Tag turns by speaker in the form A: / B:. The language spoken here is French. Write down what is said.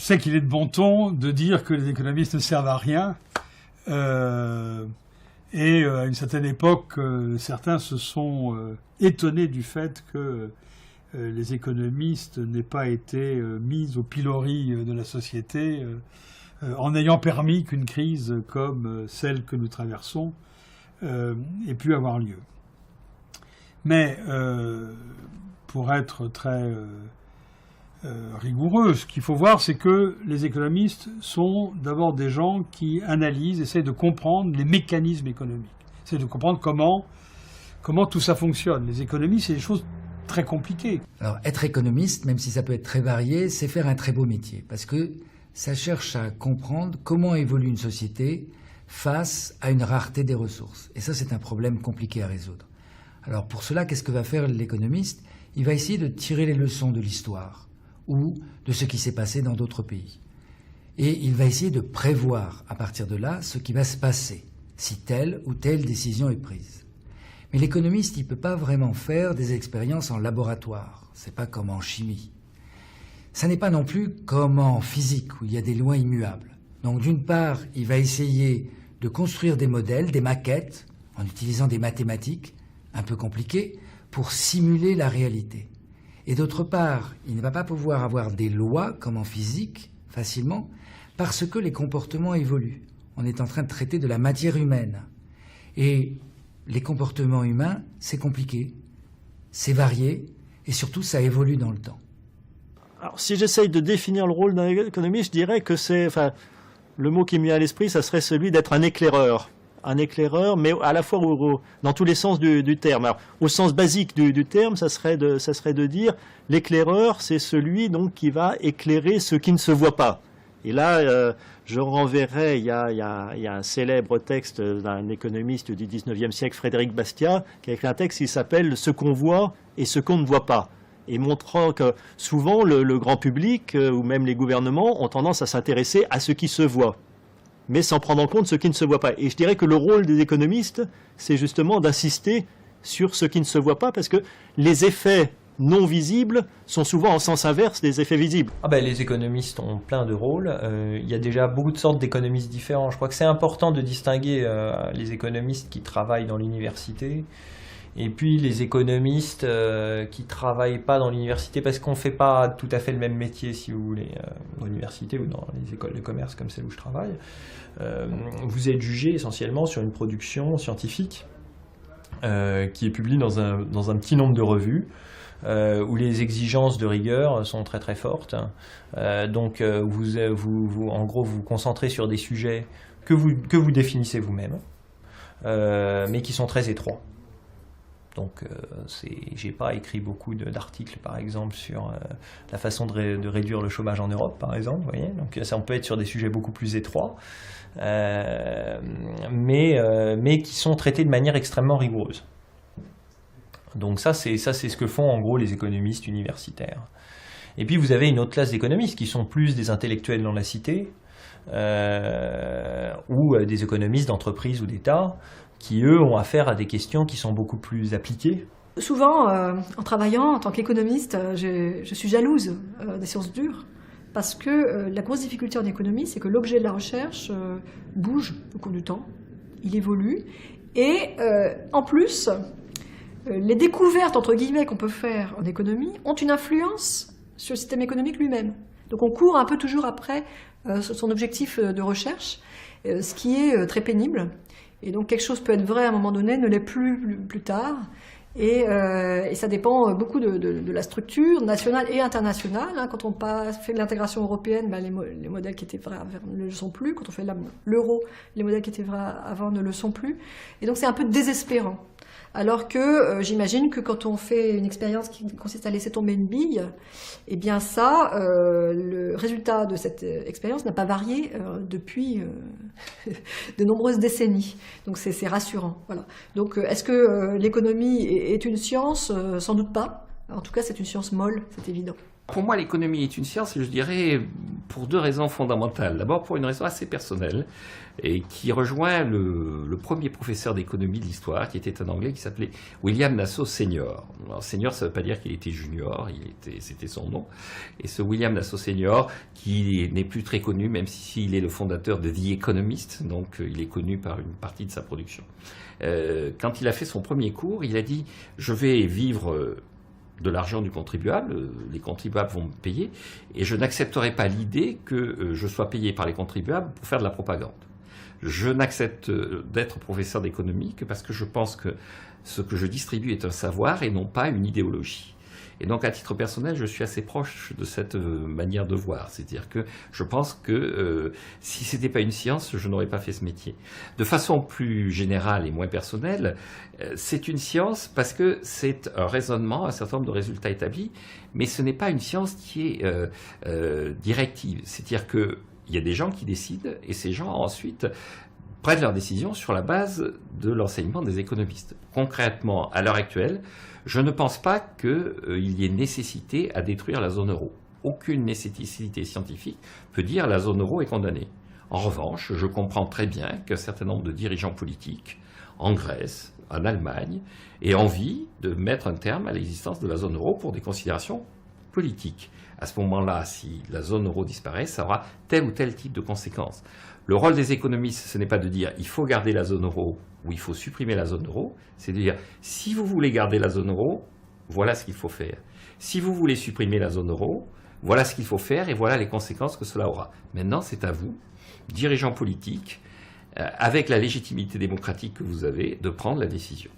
A: sais qu'il est de bon ton de dire que les économistes ne servent à rien. Et à une certaine époque, certains se sont étonnés du fait que les économistes n'aient pas été mis au pilori de la société en ayant permis qu'une crise comme celle que nous traversons ait pu avoir lieu. Mais pour être très rigoureux, ce qu'il faut voir, c'est que les économistes sont d'abord des gens qui analysent, essayent de comprendre les mécanismes économiques, essayent de comprendre comment tout ça fonctionne. Les économies, c'est des choses très compliquées.
B: Alors, être économiste, même si ça peut être très varié, c'est faire un très beau métier, parce que ça cherche à comprendre comment évolue une société face à une rareté des ressources. Et ça, c'est un problème compliqué à résoudre. Alors, pour cela, qu'est-ce que va faire l'économiste? Il va essayer de tirer les leçons de l'histoire ou de ce qui s'est passé dans d'autres pays. Et il va essayer de prévoir, à partir de là, ce qui va se passer, si telle ou telle décision est prise. Mais l'économiste, il ne peut pas vraiment faire des expériences en laboratoire. C'est pas comme en chimie. Ça n'est pas non plus comme en physique, où il y a des lois immuables. Donc d'une part, il va essayer de construire des modèles, des maquettes, en utilisant des mathématiques un peu compliquées, pour simuler la réalité. Et d'autre part, il ne va pas pouvoir avoir des lois, comme en physique, facilement, parce que les comportements évoluent. On est en train de traiter de la matière humaine. Et les comportements humains, c'est compliqué, c'est varié, et surtout, ça évolue dans le temps.
C: Alors, si j'essaye de définir le rôle d'un économiste, je dirais que le mot qui me vient à l'esprit, ça serait celui d'être un éclaireur. Un éclaireur, mais à la fois dans tous les sens du terme. Alors, au sens basique du terme, ça serait de dire l'éclaireur, c'est celui donc qui va éclairer ce qui ne se voit pas. Et là, je renverrai, il y a un célèbre texte d'un économiste du 19e siècle, Frédéric Bastiat, qui a écrit un texte qui s'appelle « Ce qu'on voit et ce qu'on ne voit pas ». Et montrant que souvent le grand public ou même les gouvernements ont tendance à s'intéresser à ce qui se voit, mais sans prendre en compte ce qui ne se voit pas. Et je dirais que le rôle des économistes, c'est justement d'insister sur ce qui ne se voit pas, parce que les effets non visibles sont souvent en sens inverse des effets visibles.
D: Les économistes ont plein de rôles. Il y a déjà beaucoup de sortes d'économistes différents. Je crois que c'est important de distinguer les économistes qui travaillent dans l'université et puis les économistes qui ne travaillent pas dans l'université, parce qu'on ne fait pas tout à fait le même métier, si vous voulez, dans l'université ou dans les écoles de commerce comme celle où je travaille. Vous êtes jugé essentiellement sur une production scientifique qui est publiée dans un petit nombre de revues, où les exigences de rigueur sont très très fortes. Donc en gros, vous vous concentrez sur des sujets que vous définissez vous-même, mais qui sont très étroits. Donc, j'ai pas écrit beaucoup d'articles, par exemple, sur la façon de réduire le chômage en Europe, par exemple. Vous voyez, donc, ça, on peut être sur des sujets beaucoup plus étroits, mais qui sont traités de manière extrêmement rigoureuse. Donc, ça, c'est ce que font en gros les économistes universitaires. Et puis, vous avez une autre classe d'économistes qui sont plus des intellectuels dans la cité, ou des économistes d'entreprise ou d'État, qui, eux, ont affaire à des questions qui sont beaucoup plus appliquées.
E: Souvent, en travaillant en tant qu'économiste, je suis jalouse des sciences dures, parce que la grosse difficulté en économie, c'est que l'objet de la recherche bouge au cours du temps, il évolue, et en plus, les découvertes, entre guillemets, qu'on peut faire en économie ont une influence sur le système économique lui-même. Donc on court un peu toujours après son objectif de recherche, ce qui est très pénible. Et donc quelque chose peut être vrai à un moment donné, ne l'est plus tard. Et ça dépend beaucoup de la structure nationale et internationale. Quand on fait de l'intégration européenne, les modèles qui étaient vrais avant ne le sont plus. Quand on fait l'euro, les modèles qui étaient vrais avant ne le sont plus. Et donc c'est un peu désespérant. Alors que j'imagine que quand on fait une expérience qui consiste à laisser tomber une bille, eh bien ça, le résultat de cette expérience n'a pas varié depuis de nombreuses décennies. Donc c'est rassurant. Voilà. Donc est-ce que l'économie est une science? Sans doute pas. En tout cas, c'est une science molle, c'est évident.
F: Pour moi, l'économie est une science, et je dirais pour deux raisons fondamentales. D'abord, pour une raison assez personnelle, et qui rejoint le premier professeur d'économie de l'histoire, qui était un Anglais qui s'appelait William Nassau Senior. Alors, Senior, ça ne veut pas dire qu'il était junior, c'était son nom. Et ce William Nassau Senior, qui n'est plus très connu, même s'il est le fondateur de The Economist, donc il est connu par une partie de sa production. Quand il a fait son premier cours, il a dit « Je vais vivre de l'argent du contribuable, les contribuables vont me payer, et je n'accepterai pas l'idée que je sois payé par les contribuables pour faire de la propagande. Je n'accepte d'être professeur d'économie que parce que je pense que ce que je distribue est un savoir et non pas une idéologie. » Et donc, à titre personnel, je suis assez proche de cette manière de voir. C'est-à-dire que je pense que si ce n'était pas une science, je n'aurais pas fait ce métier. De façon plus générale et moins personnelle, c'est une science parce que c'est un raisonnement, un certain nombre de résultats établis, mais ce n'est pas une science qui est directive. C'est-à-dire qu'il y a des gens qui décident et ces gens ensuite prennent leurs décisions sur la base de l'enseignement des économistes. Concrètement, à l'heure actuelle, je ne pense pas qu'il y ait nécessité à détruire la zone euro. Aucune nécessité scientifique peut dire la zone euro est condamnée. En revanche, je comprends très bien qu'un certain nombre de dirigeants politiques, en Grèce, en Allemagne, aient envie de mettre un terme à l'existence de la zone euro pour des considérations politiques. À ce moment-là, si la zone euro disparaît, ça aura tel ou tel type de conséquences. Le rôle des économistes, ce n'est pas de dire il faut garder la zone euro ou il faut supprimer la zone euro, c'est de dire si vous voulez garder la zone euro, voilà ce qu'il faut faire. Si vous voulez supprimer la zone euro, voilà ce qu'il faut faire et voilà les conséquences que cela aura. Maintenant, c'est à vous, dirigeants politiques, avec la légitimité démocratique que vous avez, de prendre la décision.